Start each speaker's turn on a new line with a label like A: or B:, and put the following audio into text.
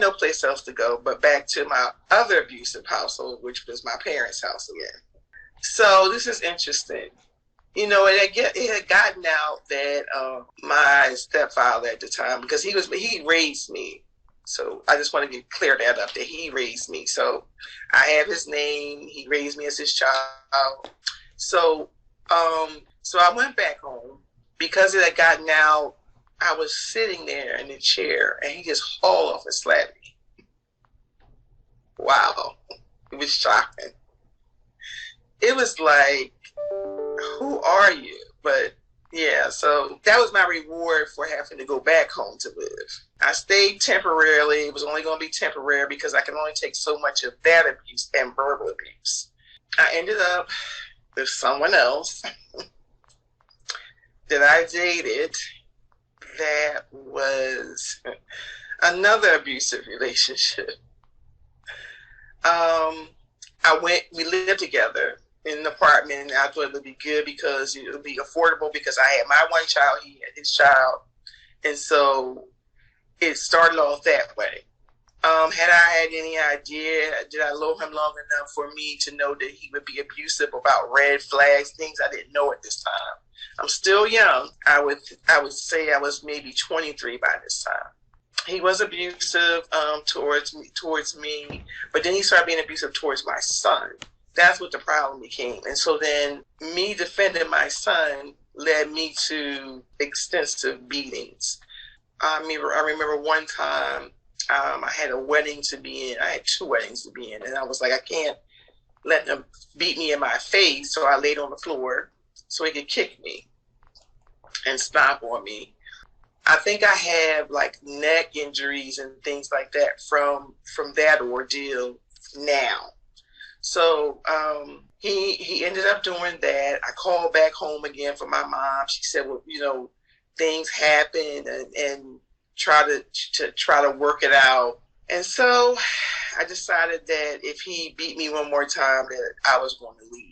A: no place else to go but back to my other abusive household, which was my parents' house again. So this is interesting. You know, it had gotten out that my stepfather at the time, because he raised me. So I just want to clear that up, that he raised me. So I have his name. He raised me as his child. So I went back home. Because it had gotten out, I was sitting there in the chair, and he just hauled off and slapped me. Wow. It was shocking. It was like, who are you? But yeah, so that was my reward for having to go back home to live. I stayed temporarily. It was only going to be temporary because I can only take so much of that abuse and verbal abuse. I ended up with someone else that I dated that was another abusive relationship. We lived together in an apartment, and I thought it would be good because it would be affordable because I had my one child, he had his child. And so it started off that way. Had I had any idea, did I know him long enough for me to know that he would be abusive about red flags, things I didn't know at this time? I'm still young. I would say I was maybe 23 by this time. He was abusive towards me, but then he started being abusive towards my son. That's what the problem became. And so then me defending my son led me to extensive beatings. I remember one time I had a wedding to be in. I had 2 weddings to be in. And I was like, I can't let him beat me in my face. So I laid on the floor so he could kick me and stomp on me. I think I have like neck injuries and things like that from that ordeal now. So he ended up doing that. I called back home again for my mom. She said, well, you know, things happen and try to work it out. And so I decided that if he beat me one more time, that I was going to leave.